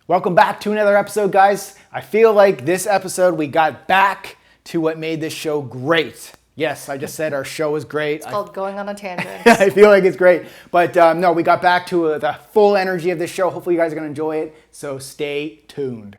Welcome back to another episode, guys. I feel like this episode we got back to what made this show great. Yes, I just said our show is great. It's called Going on a Tangent. I feel like it's great. But no, we got back to the full energy of this show. Hopefully you guys are going to enjoy it. So stay tuned.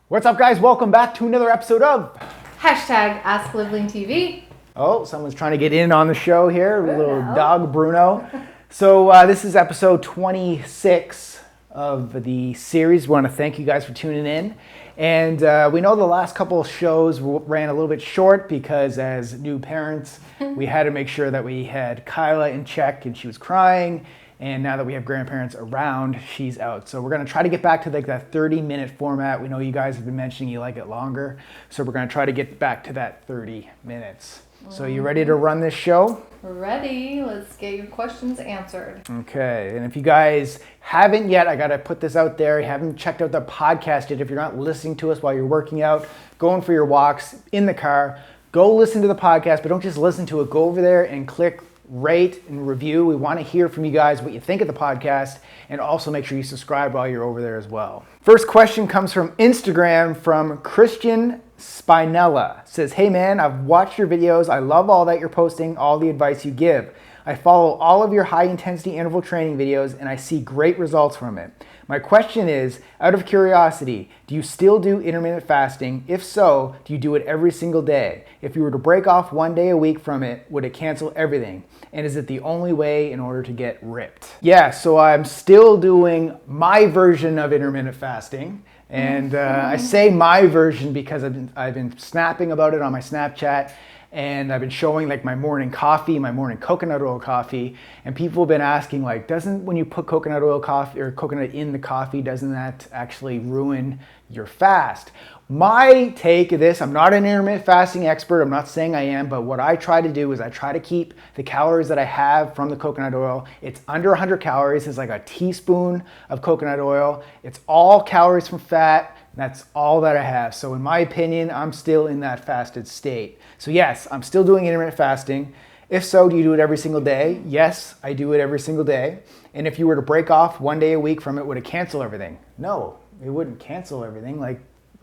What's up, guys? Welcome back to another episode of Hashtag Ask Liveling TV. Oh, someone's trying to get in on the show here. Bruno. Little dog Bruno. So this is episode 26 of the series. We want to thank you guys for tuning in. And we know the last couple of shows ran a little bit short because as new parents, we had to make sure that we had Kyla in check and she was crying. And now that we have grandparents around, she's out. So we're going to try to get back to like that 30-minute format. We know you guys have been mentioning you like it longer. So we're going to try to get back to that 30 minutes. So you ready to run this show? Ready. Let's get your questions answered. Okay. And if you guys haven't yet, I got to put this out there. You haven't checked out the podcast yet. If you're not listening to us while you're working out, going for your walks, in the car, go listen to the podcast, but don't just listen to it. Go over there and click rate and review. We want to hear from you guys what you think of the podcast, and also make sure you subscribe while you're over there as well. First question comes from Instagram from Christian Spinella. It says, hey man, I've watched your videos. I love all that you're posting, all the advice you give. I follow all of your high intensity interval training videos and I see great results from it. My question is, out of curiosity, do you still do intermittent fasting? If so, do you do it every single day? If you were to break off one day a week from it, would it cancel everything? And is it the only way in order to get ripped? Yeah, so I'm still doing my version of intermittent fasting. And I say my version because I've been snapping about it on my Snapchat, and I've been showing like my morning coffee, my morning coconut oil coffee, and people have been asking like, doesn't when you put coconut oil coffee or coconut in the coffee, doesn't that actually ruin your fast? My take of this, I'm not an intermittent fasting expert, I'm not saying I am, but what I try to do is I try to keep the calories that I have from the coconut oil. It's under 100 calories, it's like a teaspoon of coconut oil. It's all calories from fat, that's all that I have. So in my opinion, I'm still in that fasted state. So yes, I'm still doing intermittent fasting. If so, do you do it every single day? Yes, I do it every single day. And if you were to break off one day a week from it, would it cancel everything? No, it wouldn't cancel everything. Like,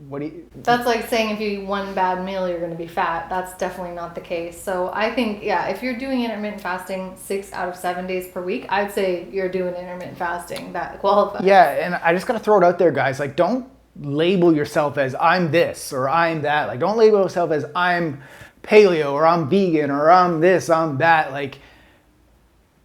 what do you... That's like saying if you eat one bad meal, you're going to be fat. That's definitely not the case. So I think, yeah, if you're doing intermittent fasting 6 out of 7 days per week, I'd say you're doing intermittent fasting. That qualifies. Yeah, and I just got to throw it out there, guys. Like, don't label yourself as I'm this or I'm that. Like, don't label yourself as I'm paleo or I'm vegan or I'm this, I'm that. Like,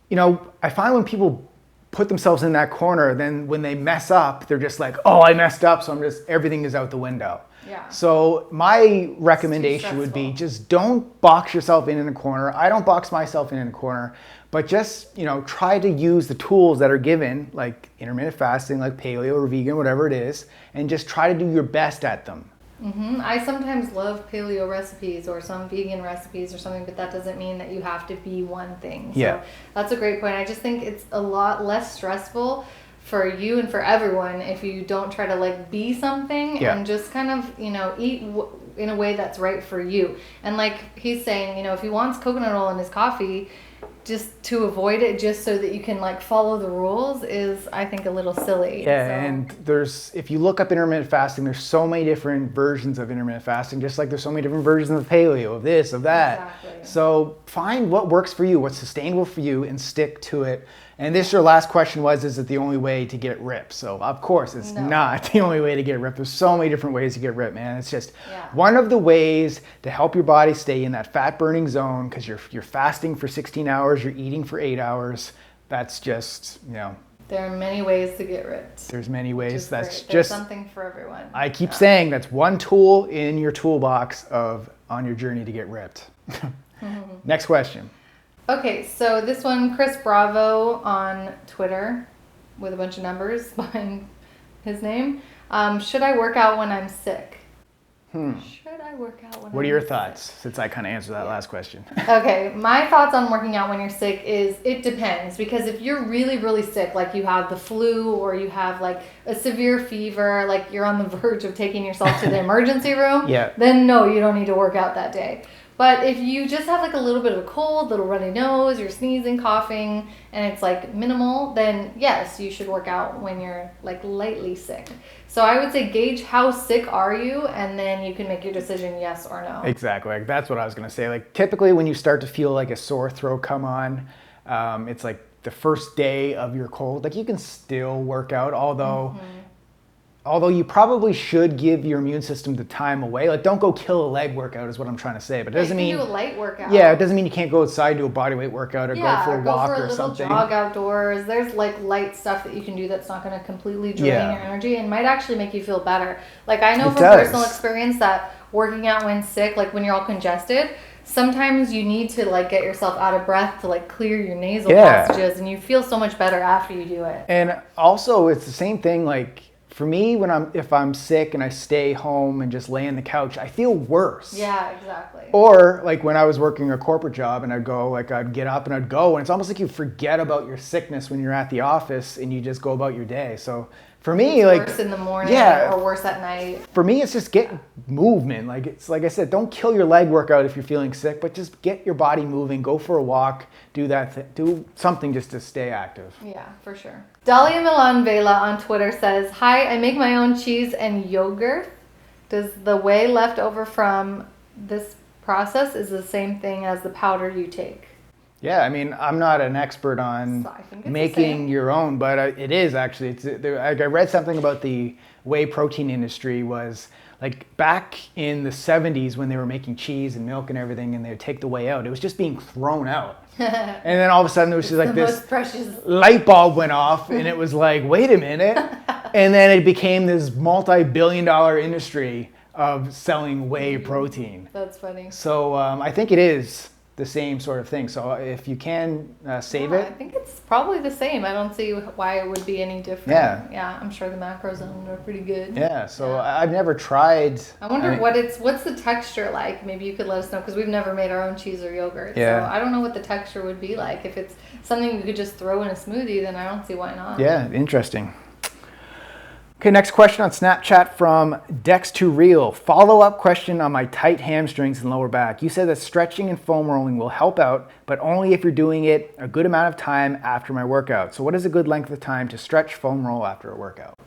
you know, I find when people put themselves in that corner, then when they mess up, they're just like, oh, I messed up, so everything is out the window. Yeah. So my recommendation would be just don't box yourself in a corner. I don't box myself in a corner, but just, you know, try to use the tools that are given, like intermittent fasting, like paleo or vegan, whatever it is, and just try to do your best at them. Mm-hmm. I sometimes love paleo recipes or some vegan recipes or something, but that doesn't mean that you have to be one thing. So yeah. That's a great point. I just think it's a lot less stressful for you and for everyone if you don't try to like be something and just kind of, you know, eat in a way that's right for you. And like he's saying, you know, if he wants coconut oil in his coffee, just to avoid it just so that you can like follow the rules is, I think, a little silly. Yeah, so. And if you look up intermittent fasting, there's so many different versions of intermittent fasting, just like there's so many different versions of paleo, of this, of that. Exactly. So find what works for you, what's sustainable for you, and stick to it. And your last question was, is it the only way to get ripped? So of course it's not the only way to get ripped. There's so many different ways to get ripped, man. It's just one of the ways to help your body stay in that fat burning zone, because you're fasting for 16 hours, you're eating for 8 hours. That's just, you know. There are many ways to get ripped. There's many ways. There's something for everyone. I keep saying that's one tool in your toolbox on your journey to get ripped. Next question. Okay, so this one, Chris Bravo on Twitter, with a bunch of numbers behind his name. Should I work out when I'm sick? Should I work out when I'm sick? What are your thoughts, since I kind of answered that last question? Okay, my thoughts on working out when you're sick is it depends. Because if you're really, really sick, like you have the flu or you have like a severe fever, like you're on the verge of taking yourself to the emergency room, then no, you don't need to work out that day. But if you just have like a little bit of a cold, little runny nose, you're sneezing, coughing, and it's like minimal, then yes, you should work out when you're like lightly sick. So I would say gauge how sick are you, and then you can make your decision yes or no. Exactly. Like, that's what I was going to say. Like, typically when you start to feel like a sore throat come on, it's like the first day of your cold. Like, you can still work out, although you probably should give your immune system the time away. Like, don't go kill a leg work,out is what I'm trying to say. But it doesn't mean you can do a light workout. Yeah, it doesn't mean you can't go outside and do a bodyweight workout or go for a walk or something. Jog outdoors. There's like light stuff that you can do that's not going to completely drain your energy and might actually make you feel better. Like, I know from personal experience that working out when sick, like when you're all congested, sometimes you need to like get yourself out of breath to like clear your nasal passages, and you feel so much better after you do it. And also, it's the same thing. Like, for me, if I'm sick and I stay home and just lay on the couch, I feel worse. Yeah, exactly. Or like when I was working a corporate job and I'd get up and I'd go, and it's almost like you forget about your sickness when you're at the office and you just go about your day. So for me, it's like worse in the morning or worse at night. For me, it's just get movement. Like, it's like I said, don't kill your leg workout if you're feeling sick, but just get your body moving. Go for a walk. Do do something just to stay active. Yeah, for sure. Dalia Milan Vela on Twitter says, "Hi, I make my own cheese and yogurt. Does the whey left over from this process is the same thing as the powder you take?" Yeah, I mean, I'm not an expert on making your own, but it is actually. I read something about the whey protein industry was like back in the 70s when they were making cheese and milk and everything, and they would take the whey out. It was just being thrown out. And then all of a sudden there was just like this light bulb went off, and it was like, wait a minute. And then it became this multi-billion-dollar industry of selling whey protein. That's funny. So I think it is the same sort of thing. So if you can save it. I think it's probably the same. I don't see why it would be any different. Yeah, I'm sure the macros on it are pretty good. Yeah, so I've never tried. I wonder what's the texture like. Maybe you could let us know, because we've never made our own cheese or yogurt. Yeah. So I don't know what the texture would be like. If it's something you could just throw in a smoothie, then I don't see why not. Yeah, interesting. Okay, next question on Snapchat from Dex2Real. Follow-up question on my tight hamstrings and lower back. You said that stretching and foam rolling will help out, but only if you're doing it a good amount of time after my workout. So what is a good length of time to stretch, foam roll after a workout?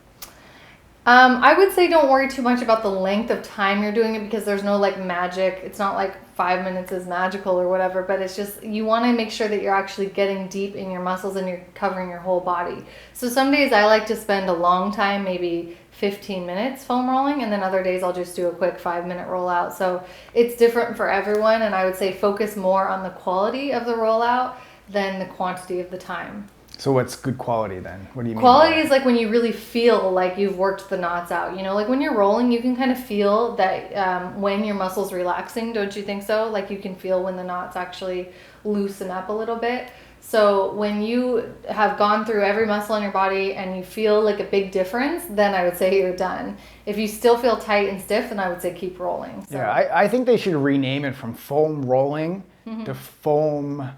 I would say don't worry too much about the length of time you're doing it, because there's no like magic. It's not like 5 minutes is magical or whatever, but it's just you want to make sure that you're actually getting deep in your muscles and you're covering your whole body. So some days I like to spend a long time, maybe 15 minutes foam rolling, and then other days I'll just do a quick 5-minute rollout. So it's different for everyone, and I would say focus more on the quality of the rollout than the quantity of the time. So what's good quality then? What do you mean? Quality is like when you really feel like you've worked the knots out. You know, like when you're rolling, you can kind of feel that when your muscle's relaxing, don't you think so? Like you can feel when the knots actually loosen up a little bit. So when you have gone through every muscle in your body and you feel like a big difference, then I would say you're done. If you still feel tight and stiff, then I would say keep rolling. So. Yeah, I think they should rename it from foam rolling to foam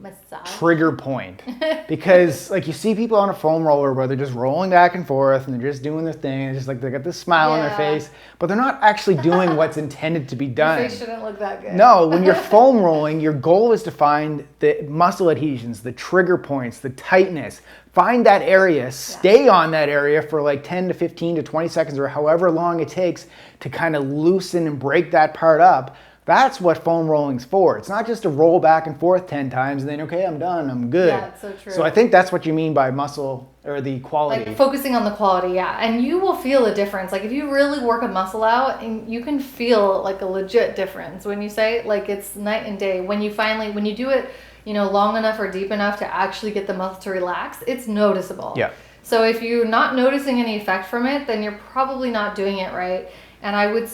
massage trigger point, because like you see people on a foam roller where they're just rolling back and forth and they're just doing their thing, and just like they got this smile on their face, but they're not actually doing what's intended to be done. Your face shouldn't look that good. No, when you're foam rolling, your goal is to find the muscle adhesions, the trigger points, the tightness. Find that area, stay on that area for like 10 to 15 to 20 seconds or however long it takes to kind of loosen and break that part up. That's what foam rolling's for. It's not just to roll back and forth 10 times and then, okay, I'm done, I'm good. Yeah, it's so true. So I think that's what you mean by muscle, or the quality. Like focusing on the quality, yeah. And you will feel a difference. Like if you really work a muscle out, and you can feel like a legit difference when you say, like it's night and day. When you do it, you know, long enough or deep enough to actually get the muscle to relax, it's noticeable. Yeah. So if you're not noticing any effect from it, then you're probably not doing it right. And I would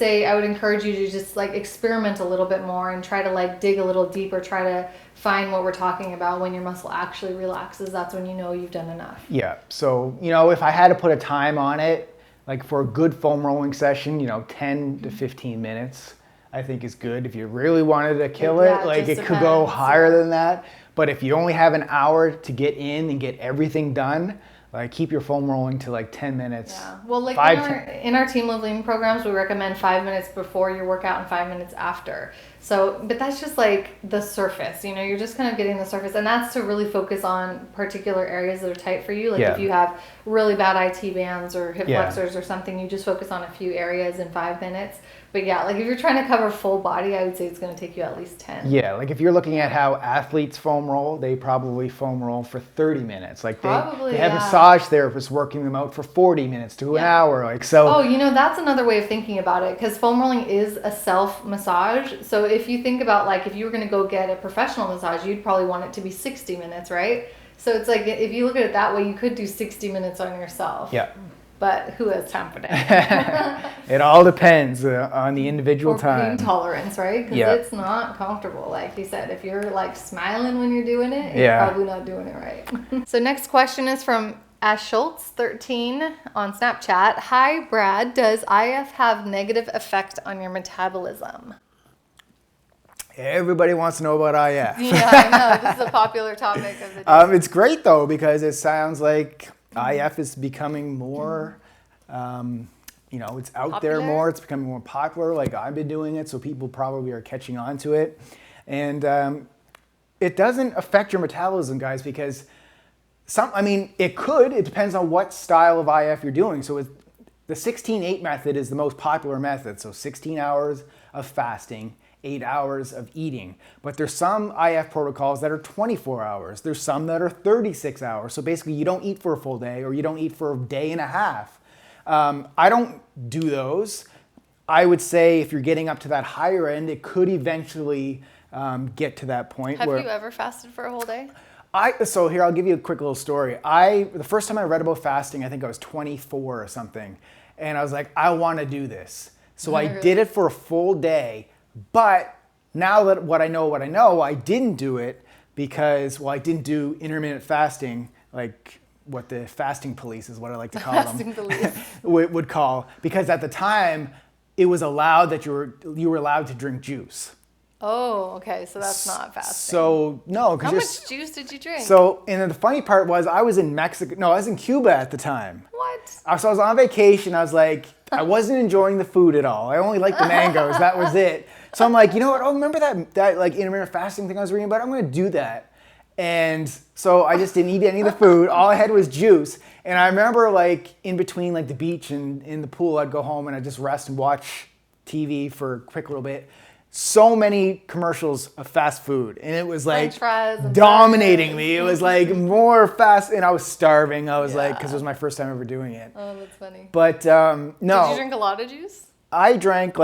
encourage you to just like experiment a little bit more and try to like dig a little deeper, try to find what we're talking about. When your muscle actually relaxes, that's when you know you've done enough. Yeah. So, you know, if I had to put a time on it, like for a good foam rolling session, you know, 10 to 15 minutes, I think is good. If you really wanted to kill it, like it could go higher than that. But if you only have an hour to get in and get everything done, like keep your foam rolling to like 10 minutes. Yeah. Well, like in our Team Live Lean programs, we recommend 5 minutes before your workout and 5 minutes after. So, but that's just like the surface, you know, you're just kind of getting the surface. And that's to really focus on particular areas that are tight for you. Like if you have really bad IT bands or hip flexors or something, you just focus on a few areas in 5 minutes. But yeah, like if you're trying to cover full body, I would say it's going to take you at least 10. Yeah, like if you're looking at how athletes foam roll, they probably foam roll for 30 minutes. Like they have massage therapists working them out for 40 minutes to an hour. Like so. Oh, you know, that's another way of thinking about it, because foam rolling is a self massage. So if you think about like if you were going to go get a professional massage, you'd probably want it to be 60 minutes, right? So it's like if you look at it that way, you could do 60 minutes on yourself. Yeah. But who has time for that? It all depends on the individual time. Pain tolerance, right? Because it's not comfortable. Like you said, if you're like smiling when you're doing it, you're probably not doing it right. So next question is from Ash Schultz, 13 on Snapchat. Hi, Brad. Does IF have negative effect on your metabolism? Everybody wants to know about IF. Yeah, I know. This is a popular topic of the day. It's great though, because it sounds like IF is becoming more, it's out there more. It's becoming more popular. Like I've been doing it, so people probably are catching on to it. And it doesn't affect your metabolism, guys, because it could. It depends on what style of IF you're doing. So the 16-8 method is the most popular method. So 16 hours of fasting, 8 hours of eating. But there's some IF protocols that are 24 hours. There's some that are 36 hours. So basically you don't eat for a full day, or you don't eat for a day and a half. I don't do those. I would say if you're getting up to that higher end, it could eventually get to that point. Have you ever fasted for a whole day? So here, I'll give you a quick little story. The first time I read about fasting, I think I was 24 or something. And I was like, I want to do this. So I did it for a full day. But now that what I know, I didn't do it because, I didn't do intermittent fasting, like what the fasting police is what I like to call them, would call. Because at the time, it was allowed that you were allowed to drink juice. Oh, okay. So that's not fasting. So no, how much juice did you drink? So, and then the funny part was I was in Cuba at the time. What? So I was on vacation. I was like, I wasn't enjoying the food at all. I only liked the mangoes. That was it. So I'm like, you know what? Oh, remember that like intermittent fasting thing I was reading about? I'm going to do that. And so I just didn't eat any of the food. All I had was juice. And I remember like in between like the beach and in the pool, I'd go home and I'd just rest and watch TV for a quick little bit. So many commercials of fast food, and it was like dominating me. It was like more fast, and I was starving. I was like, because it was my first time ever doing it. Oh, that's funny. But no. Did you drink a lot of juice? I drank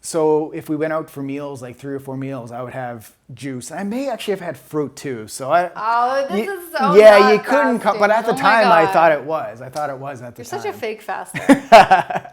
so if we went out for meals, like 3 or 4 meals, I would have juice. I may actually have had fruit too. So this is so yeah, you couldn't come, but at the time God. I thought it was at the time. You're such a fake faster.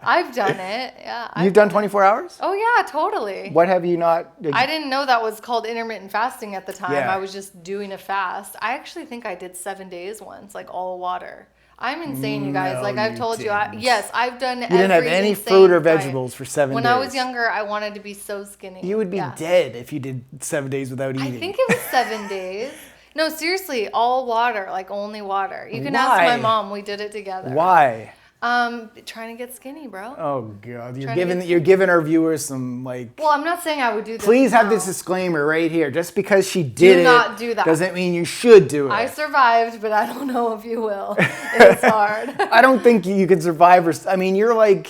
I've done it. Yeah. You've done 24 hours? Oh yeah, totally. What have you not? I didn't know that was called intermittent fasting at the time. Yeah. I was just doing a fast. I actually think I did 7 days once, like all water. I'm insane, you guys. Like I've told you, yes, I've done every. You didn't have any fruit or vegetables for 7 days. When I was younger, I wanted to be so skinny. You would be dead if you did 7 days without eating. I think it was 7 days. No, seriously, all water, like only water. You can ask my mom. We did it together. Why? Trying to get skinny, bro. Oh God, you're giving our viewers some like. Well, I'm not saying I would do this. Please have this disclaimer right here. Just because she did do not do that. Doesn't mean you should do it. I survived, but I don't know if you will. It's hard. I don't think you could survive. You're like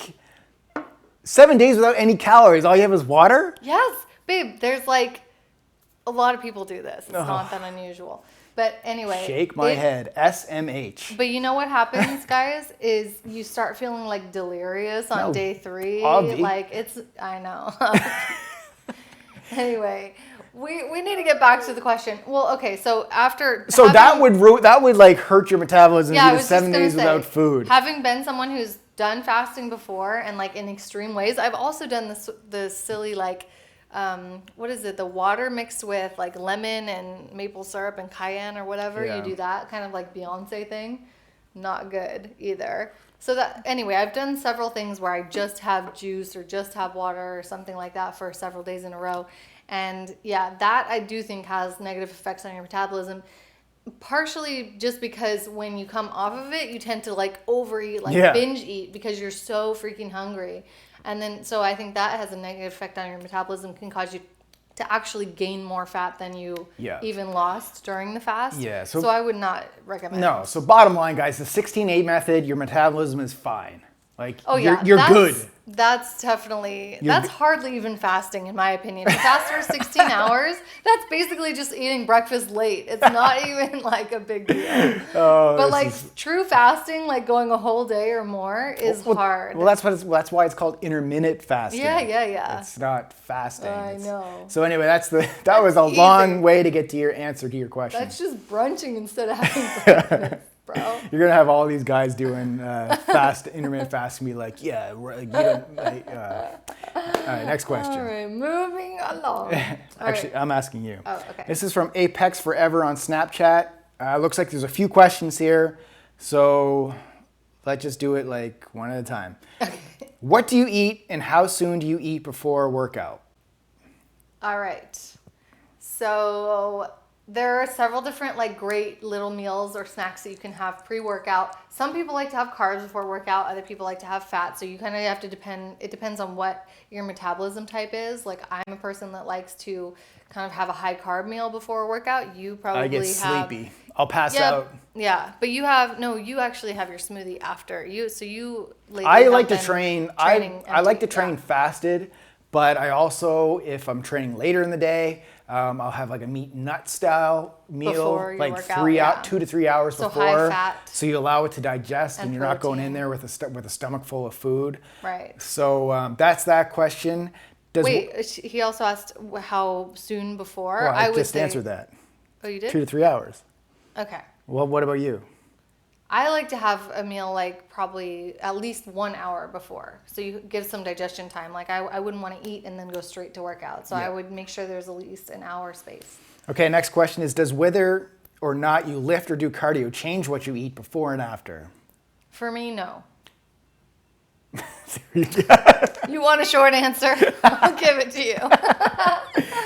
7 days without any calories. All you have is water. Yes, babe. There's like a lot of people do this. It's not that unusual. But anyway. Shake my head. SMH. But you know what happens, guys, is you start feeling like delirious on day 3. I know. Anyway, we need to get back to the question. Well, okay, so after. So that would like hurt your metabolism if you did 7 days without food. Having been someone who's done fasting before and like in extreme ways, I've also done the silly like. What is it? The water mixed with like lemon and maple syrup and cayenne or whatever. Yeah. You do that kind of like Beyonce thing. Not good either. So anyway, I've done several things where I just have juice or just have water or something like that for several days in a row. And yeah, that I do think has negative effects on your metabolism. Partially just because when you come off of it, you tend to like overeat, binge eat because you're so freaking hungry. And then, so I think that has a negative effect on your metabolism, can cause you to actually gain more fat than you Yeah. even lost during the fast. Yeah, So I would not recommend. No. So bottom line, guys, the 16-8 method, your metabolism is fine. Like, Oh yeah, you're good. That's definitely, that's hardly even fasting in my opinion. To fast for 16 hours, that's basically just eating breakfast late. It's not even like a big deal. But like true fasting, like going a whole day or more is hard. Well, that's why it's called intermittent fasting. Yeah. It's not fasting. I know. So anyway, that was a long way to get to your answer to your question. That's just brunching instead of having breakfast. Bro. You're gonna have all these guys doing intermittent fasting, be like, yeah, you don't. All right, next question. All right, moving along. Actually, I'm asking you. Oh, okay. This is from Apex Forever on Snapchat. Looks like there's a few questions here, so let's just do it like one at a time. Okay. What do you eat, and how soon do you eat before a workout? All right. So there are several different like great little meals or snacks that you can have pre-workout. Some people like to have carbs before workout. Other people like to have fat. So you kind of have to it depends on what your metabolism type is. Like I'm a person that likes to kind of have a high carb meal before a workout. You probably I get sleepy. I'll pass out. Yeah, but you actually have your smoothie after. I like to train. I like to train fasted, but I also, if I'm training later in the day, I'll have like a meat nut style meal, like 2 to 3 hours before. High fat. So you allow it to digest, and you're not going in there with a stomach full of food. Right. So that's that question. He also asked how soon before. Well, I just answered that. Oh, you did? 2 to 3 hours. Okay. Well, what about you? I like to have a meal like probably at least 1 hour before. So you give some digestion time. Like I wouldn't want to eat and then go straight to workout. So I would make sure there's at least an hour space. Okay, next question is, does whether or not you lift or do cardio change what you eat before and after? For me, no. You want a short answer? I'll give it to you.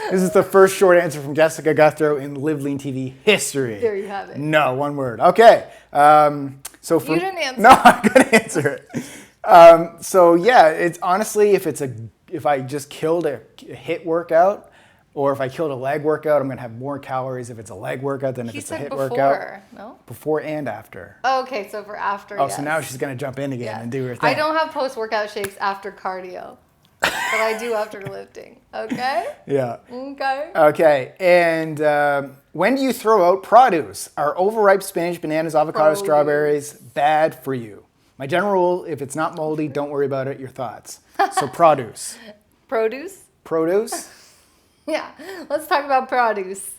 This is the first short answer from Jessica Guthrow in Live Lean TV history. There you have it. No, one word. Okay. You didn't answer. No, I'm going to answer it. So yeah, it's honestly, if I just killed a HIIT workout, or if I killed a leg workout, I'm going to have more calories if it's a leg workout than if it's a HIIT workout. No? Before and after. Oh, okay, so for after, yes. So now she's going to jump in again and do her thing. I don't have post-workout shakes after cardio, but I do after lifting. Okay? Yeah. Okay. Okay, and when do you throw out produce? Are overripe spinach, bananas, avocados, strawberries bad for you? My general rule, if it's not moldy, don't worry about it. Your thoughts. So produce. Produce? Yeah, let's talk about produce.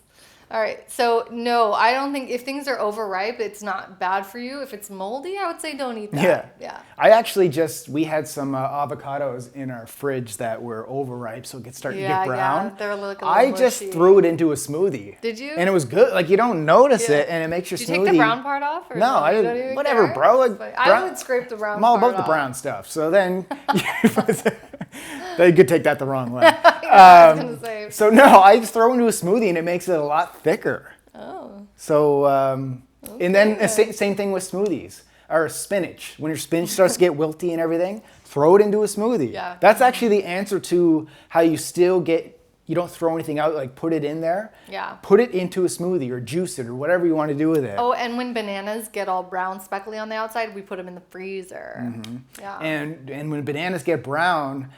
All right, so no, I don't think if things are overripe, it's not bad for you. If it's moldy, I would say don't eat that. Yeah. I actually we had some avocados in our fridge that were overripe, so it started to get brown. Yeah, they're like a little I just mushy. threw it into a smoothie. Did you? And it was good. Like, you don't notice it, and it makes your smoothie. Did you take the brown part off? Or no, I didn't. Whatever, care? bro. Like, I would scrape the brown part off. I'm all about the brown stuff. So then, they could take that the wrong way. I was gonna say. So no, I just throw it into a smoothie, and it makes it a lot thicker. Oh. So, and then same thing with smoothies or spinach. When your spinach starts to get wilty and everything, throw it into a smoothie. Yeah. That's actually the answer to how you still you don't throw anything out, like put it in there. Yeah. Put it into a smoothie or juice it or whatever you want to do with it. Oh, and when bananas get all brown speckly on the outside, we put them in the freezer. Mm-hmm. Yeah. And when bananas get brown,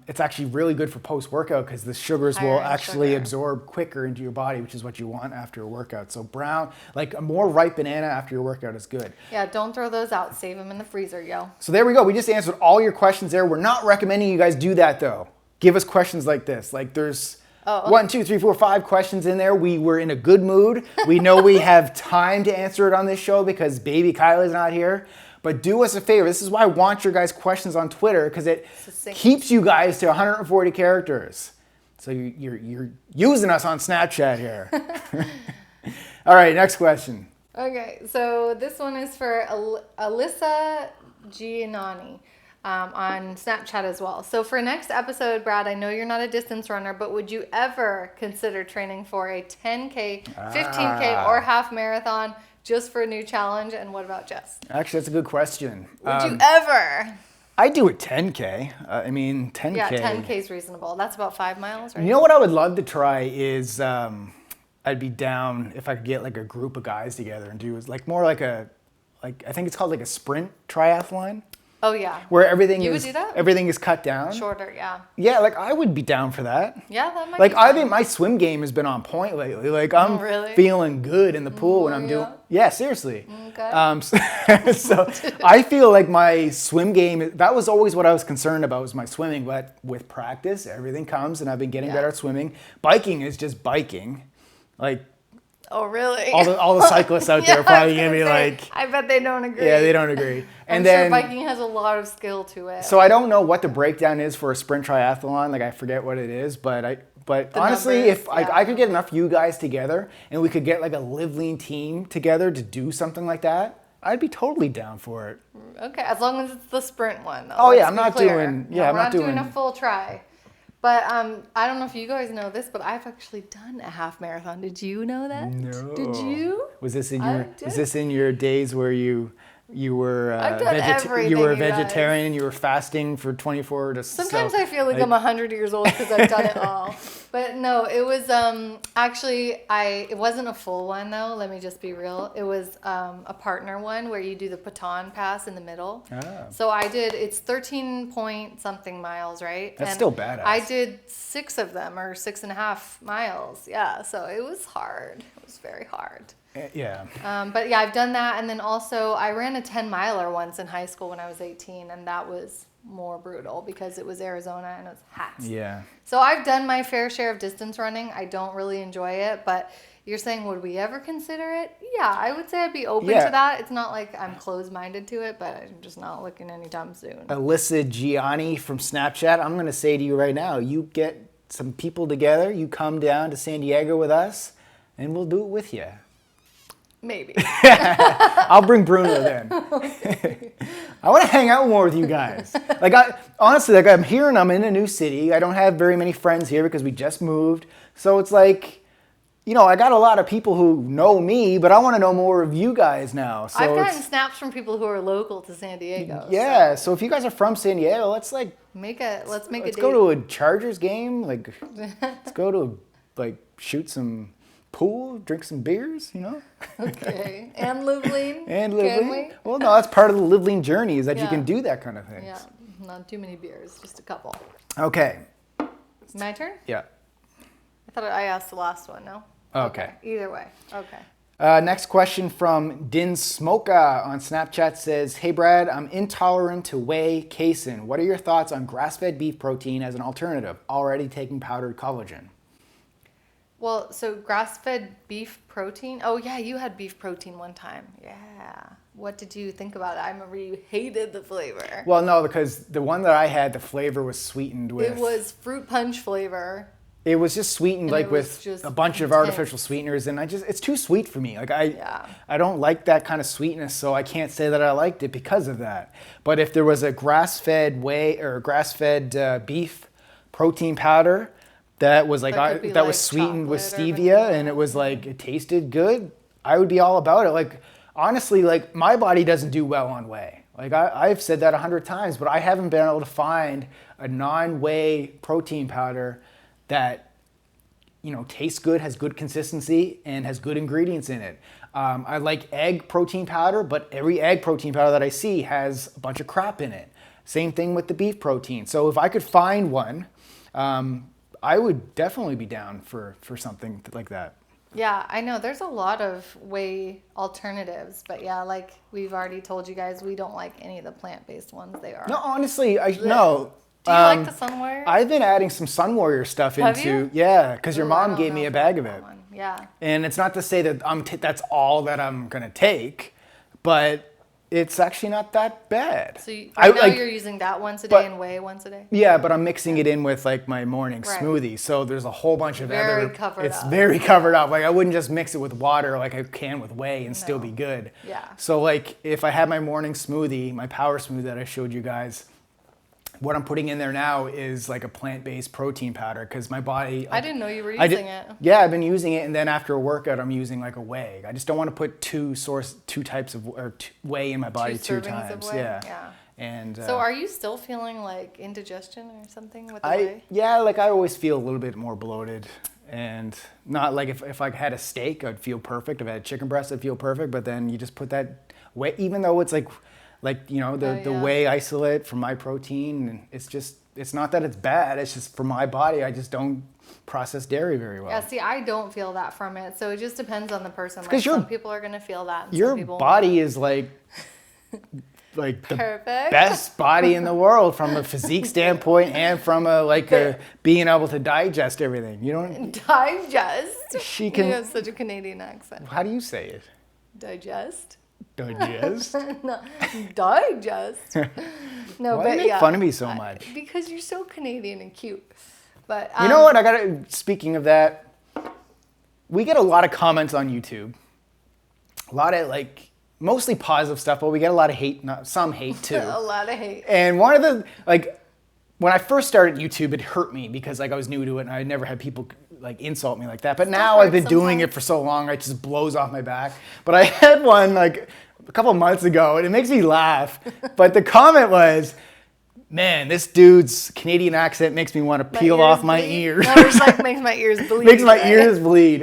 it's actually really good for post-workout because the sugars will actually absorb quicker into your body, which is what you want after a workout. So brown, like a more ripe banana after your workout is good. Yeah, don't throw those out. Save them in the freezer, yo. So there we go. We just answered all your questions there. We're not recommending you guys do that though. Give us questions like this. Like there's 1, 2, 3, 4, 5 questions in there. We were in a good mood. We know we have time to answer it on this show because baby Kylie's not here. But do us a favor. This is why I want your guys' questions on Twitter because it keeps you guys to 140 characters. So you're using us on Snapchat here. All right, next question. Okay, so this one is for Alyssa Giannani on Snapchat as well. So for next episode, Brad, I know you're not a distance runner, but would you ever consider training for a 10K, 15K, or half marathon just for a new challenge? And what about Jess? Actually, that's a good question. Would you ever? I do a 10K. I mean, 10K. Yeah, 10K is reasonable. That's about 5 miles, right? You know what I would love to try is I'd be down if I could get like a group of guys together and do is like more like I think it's called like a sprint triathlon. Oh yeah. Where everything You is would do that? everything is cut down. Shorter, yeah. Yeah, like I would be down for that. Yeah, that might Like be I fun. think my swim game has been on point lately. Like I'm really? feeling good in the pool when I'm yeah? doing. Yeah, seriously. Okay. So I feel like my swim game. That was always what I was concerned about was my swimming. But with practice, everything comes, and I've been getting better at swimming. Biking is just biking. Like Oh really? all the cyclists out there are probably gonna be like. I bet they don't agree. Yeah, they don't agree. I'm And sure then biking has a lot of skill to it. so I don't know what the breakdown is for a sprint triathlon. Like I forget what it is, but honestly, numbers, if I could get enough you guys together and we could get like a Live Lean team together to do something like that, I'd be totally down for it. Okay, as long as it's the sprint one though. Oh yeah, Let's I'm be not clear. doing. Yeah, No, I'm we're not doing a full try. But I don't know if you guys know this, but I've actually done a half marathon. Did you know that? No. Did you? Was this in I your? did. Is this in your days where you were I've done everything, you were a you guys. vegetarian? You were fasting for 24 to. Sometimes I feel like I'm 100 years old because I've done it all. But no, it was actually it wasn't a full one though. Let me just be real. It was a partner one where you do the baton pass in the middle. Ah. So I did. It's 13 point something miles, right? That's And still badass. I did 6 of them or 6.5 miles. Yeah, so it was hard. It was very hard. Yeah. But yeah, I've done that, and then also I ran a 10-miler once in high school when I was 18, and that was more brutal because it was Arizona and it was hot. Yeah. So I've done my fair share of distance running. I don't really enjoy it, but you're saying would we ever consider it? Yeah, I would say I'd be open to that. It's not like I'm closed-minded to it, but I'm just not looking anytime soon. Alyssa Gianni from Snapchat, I'm going to say to you right now, you get some people together, you come down to San Diego with us, and we'll do it with you. Maybe. I'll bring Bruno then. I want to hang out more with you guys. Like honestly, like I'm here and I'm in a new city. I don't have very many friends here because we just moved. So it's like, you know, I got a lot of people who know me, but I want to know more of you guys now. So I've gotten snaps from people who are local to San Diego. Yeah, so if you guys are from San Diego, let's make a let's date. go to a Chargers game. Like, let's go to like shoot some pool, drink some beers, you know? Okay. And Live Lean? And Live Can Lean? we? Well, no, that's part of the Live Lean journey is that you Yeah. can do that kind of thing. Yeah. Not too many beers, just a couple. Okay. My turn? Yeah. I thought I asked the last one, no? Okay. Either way. Okay. Next question from Din Smoka on Snapchat says, "Hey Brad, I'm intolerant to whey casein. What are your thoughts on grass-fed beef protein as an alternative? Already taking powdered collagen." Well, so grass-fed beef protein. Oh yeah, you had beef protein one time. Yeah. What did you think about it? I remember you hated the flavor. Well, no, because the one that I had, the flavor was sweetened with. It was fruit punch flavor. It was just sweetened And like it was with just a bunch of intense. artificial sweeteners, and it's too sweet for me. Like Yeah. I don't like that kind of sweetness, so I can't say that I liked it because of that. But if there was a grass-fed whey or grass-fed beef protein powder that was like That could be that was like sweetened with chocolate or stevia, vanilla. and it was like it tasted good, I would be all about it. Like honestly, like my body doesn't do well on whey. Like I've said that 100 times, but I haven't been able to find a non-whey protein powder that, you know, tastes good, has good consistency, and has good ingredients in it. I like egg protein powder, but every egg protein powder that I see has a bunch of crap in it. Same thing with the beef protein. So if I could find one, I would definitely be down for something like that. Yeah, I know. There's a lot of whey alternatives, but yeah, like we've already told you guys, we don't like any of the plant-based ones. They are. No, honestly, no. Do you like the Sun Warrior? I've been adding some Sun Warrior stuff Have into, you? yeah, because your Ooh, I mom don't gave know me a if bag I of like it. that one. Yeah. And it's not to say that that's all that I'm gonna take, but it's actually not that bad. So you, I right now like- you're using that once a but- day and whey once a day? Yeah, but I'm mixing it in with like my morning Right. smoothie. So there's a whole bunch of Very other. covered It's up. very covered up. Like I wouldn't just mix it with water like I can with whey and still No. be good. Yeah. So like if I had my morning smoothie, my power smoothie that I showed you guys, what I'm putting in there now is like a plant-based protein powder because my body. I didn't know you were using it. Yeah, I've been using it, and then after a workout, I'm using like a whey. I just don't want to put two types of whey in my body two times. Of whey? Yeah. And so are you still feeling like indigestion or something with the whey? Yeah, like I always feel a little bit more bloated, and not like if I had a steak, I'd feel perfect. If I had chicken breast, I'd feel perfect. But then you just put that whey, even though it's like the whey isolate from my protein, and it's not that it's bad. It's just for my body, I just don't process dairy very well. Yeah, see, I don't feel that from it. So it just depends on the person. Like some people are gonna feel that. And your some people body is like the best body in the world from a physique standpoint and from being able to digest everything. You don't digest. She can. You have such a Canadian accent. How do you say it? Digest. Digest? No, digest. No, Why but do you make fun of me so much? Because you're so Canadian and cute. But you know what? Speaking of that, we get a lot of comments on YouTube. A lot of mostly positive stuff, but we get a lot of hate, some hate too. A lot of hate. And one of the when I first started YouTube, it hurt me because I was new to it and I never had people insult me like that. But now I've been doing it for so long, it just blows off my back. But I had one a couple months ago and it makes me laugh. But the comment was, man, this dude's Canadian accent makes me want to peel off my ears. No, it's makes my ears bleed. Makes my ears bleed.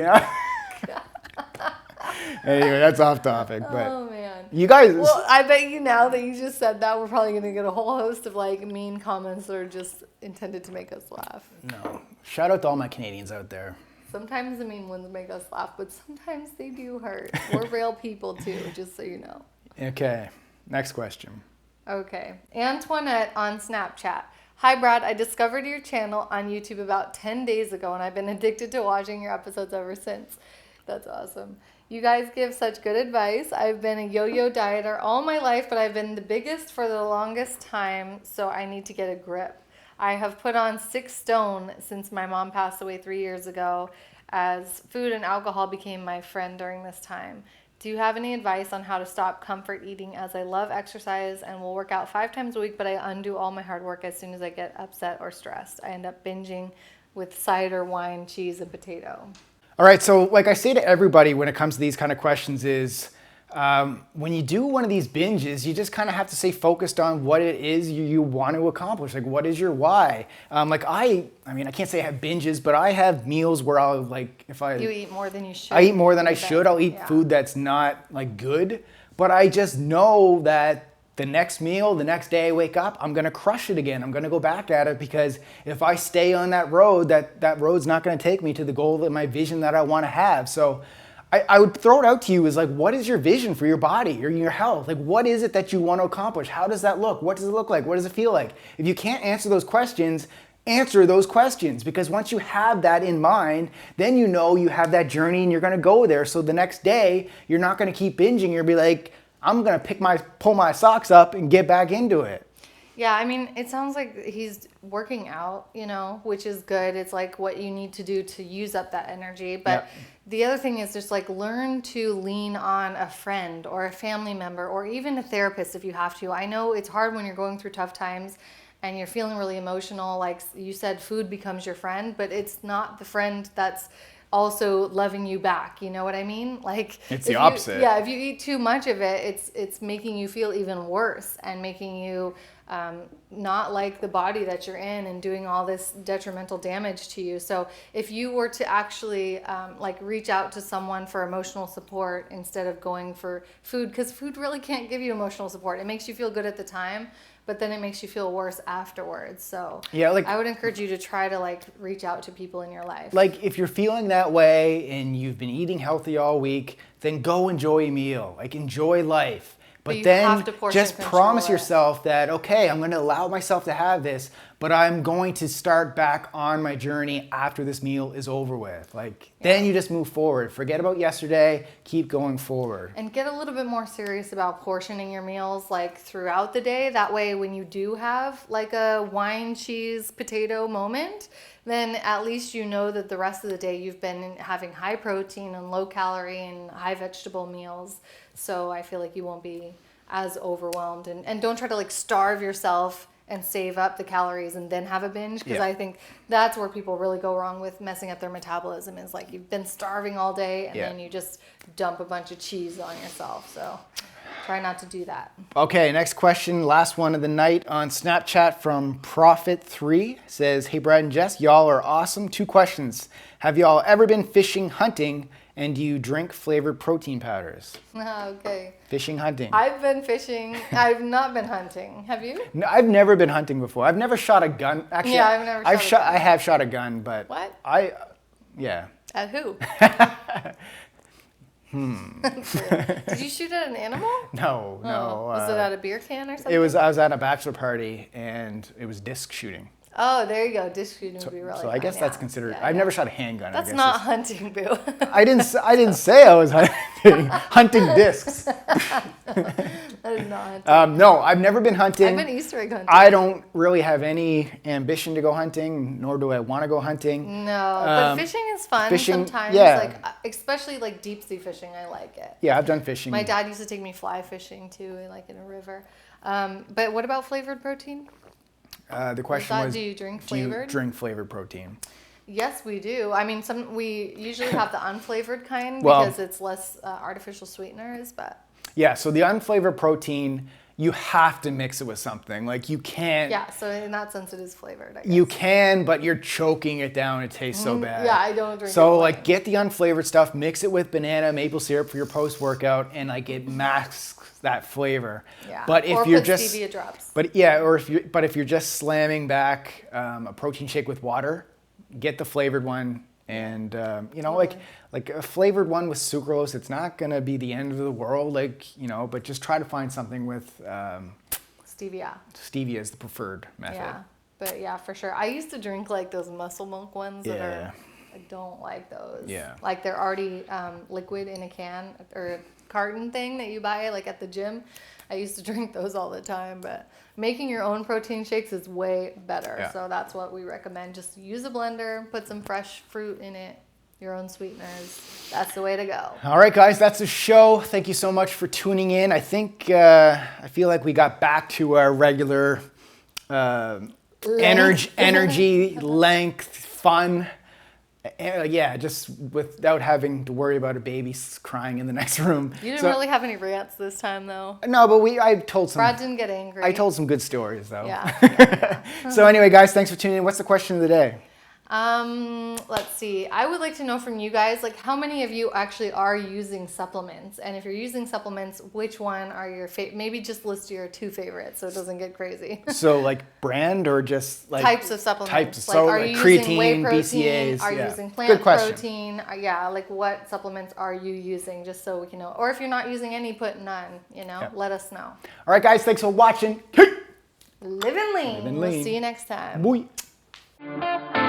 Anyway, that's off topic. But oh man, you guys. Well, I bet you now that you just said that, we're probably gonna get a whole host of mean comments that are just intended to make us laugh. No, shout out to all my Canadians out there. Sometimes the mean ones make us laugh, but sometimes they do hurt. We're real people too, just so you know. Okay, next question. Okay, Antoinette on Snapchat. Hi Brad, I discovered your channel on YouTube about 10 days ago and I've been addicted to watching your episodes ever since. That's awesome. You guys give such good advice. I've been a yo-yo dieter all my life, but I've been the biggest for the longest time, so I need to get a grip. I have put on 6 stone since my mom passed away 3 years ago, as food and alcohol became my friend during this time. Do you have any advice on how to stop comfort eating, as I love exercise and will work out 5 times a week, but I undo all my hard work as soon as I get upset or stressed. I end up binging with cider, wine, cheese, and potato. All right, so like I say to everybody when it comes to these kind of questions is, when you do one of these binges, you just kind of have to stay focused on what it is you want to accomplish. Like, what is your why? I can't say I have binges, but I have meals where I'll You eat more than you should. I eat more than I should. I'll eat food that's not good, but I just know that the next meal, the next day I wake up, I'm gonna crush it again. I'm gonna go back at it because if I stay on that road, that road's not gonna take me to the goal of my vision that I wanna have. So I would throw it out to you as what is your vision for your body or your health? What is it that you want to accomplish? How does that look? What does it look like? What does it feel like? If you can't answer those questions, answer those questions, because once you have that in mind, then you know you have that journey and you're gonna go there. So the next day, you're not gonna keep binging. You'll be like, I'm gonna pull my socks up and get back into it. Yeah, I mean, it sounds like he's working out, which is good. It's what you need to do to use up that energy. But the other thing is just learn to lean on a friend or a family member or even a therapist if you have to. I know it's hard when you're going through tough times and you're feeling really emotional. Like you said, food becomes your friend, but it's not the friend that's also loving you back. You know what I mean? It's the opposite. If you eat too much of it, it's making you feel even worse and making you not like the body that you're in and doing all this detrimental damage to you. So if you were to actually reach out to someone for emotional support instead of going for food, because food really can't give you emotional support. It makes you feel good at the time, but then it makes you feel worse afterwards. So I would encourage you to try to reach out to people in your life. If you're feeling that way and you've been eating healthy all week, then go enjoy a meal. Enjoy life. But then just promise yourself that, okay, I'm going to allow myself to have this, but I'm going to start back on my journey after this meal is over with. Then you just move forward. Forget about yesterday. Keep going forward. And get a little bit more serious about portioning your meals throughout the day. That way, when you do have a wine, cheese, potato moment, then at least you know that the rest of the day you've been having high protein and low calorie and high vegetable meals. So I feel you won't be as overwhelmed. And don't try to starve yourself and save up the calories and then have a binge, because Yeah. I think that's where people really go wrong with messing up their metabolism, is like you've been starving all day and Yeah. then you just dump a bunch of cheese on yourself. So try not to do that. Okay, next question, last one of the night on Snapchat from Prophet3 says, "Hey Brad and Jess, y'all are awesome. 2 questions. Have y'all ever been fishing, hunting, and do you drink flavored protein powders?" Okay. Fishing, hunting. I've been fishing. I've not been hunting. Have you? No, I've never been hunting before. I've never shot a gun. Actually, Yeah, I've never shot a gun. I have shot a gun, but What? Yeah. At who? Did you shoot at an animal? No. Was it at a beer can or something? I was at a bachelor party and it was disc shooting. Oh, there you go. Disc shooting would be really So I fun, guess that's considered. I've never shot a handgun. That's I guess not hunting, boo. I didn't say I was hunting discs. That is not hunting. No, I've never been hunting. I've been Easter egg hunting. I don't really have any ambition to go hunting, nor do I want to go hunting. No, but fishing is fun fishing, sometimes. yeah. Like especially like deep sea fishing, I like it. Yeah, I've done fishing. My dad used to take me fly fishing too, like in a river. But what about flavored protein? The question was, do you drink flavored? Do you drink flavored protein? Yes, we do. I mean, we usually have the unflavored kind Well, because it's less artificial sweeteners, but. Yeah, so the unflavored protein, you have to mix it with something. Like you can't. Yeah, so in that sense, it is flavored, I guess. You can, but you're choking it down. It tastes so bad. Yeah, I don't drink it. So plain. like get the unflavored stuff, mix it with banana, maple syrup for your post-workout, and like it masks that flavor. Yeah. But if or you're put just stevia drops. But yeah, if you're just slamming back a protein shake with water, get the flavored one. And like a flavored one with sucrose, it's not gonna be the end of the world, but just try to find something with Stevia. Stevia is the preferred method. Yeah, but yeah, for sure. I used to drink like those muscle milk ones that are. I don't like those. Yeah. Like they're already liquid in a can or a carton thing that you buy like at the gym. I used to drink those all the time, but making your own protein shakes is way better. Yeah. So that's what we recommend. Just use a blender, put some fresh fruit in it, your own sweeteners. That's the way to go. All right, guys, that's the show. Thank you so much for tuning in. I think I feel like we got back to our regular energy, length, fun. Yeah, just without having to worry about a baby crying in the next room. You didn't really have any rants this time, though. No, but I told some. Brad didn't get angry. I told some good stories, though. Yeah. So anyway, guys, thanks for tuning in. What's the question of the day? Let's see. I would like to know from you guys, like how many of you actually are using supplements? And if you're using supplements, which one are your favorite? Maybe just list your 2 favorites so it doesn't get crazy. So like brand or just like types of supplements. Types. Like, So are like you creatine, using whey protein? BCAAs. Are you yeah. using plant Good question. protein? Yeah, like what supplements are you using? Just so we can know. Or if you're not using any, put none. Let us know. All right, guys, thanks for watching. Live and lean. Live and We'll lean. see you next time. Bye.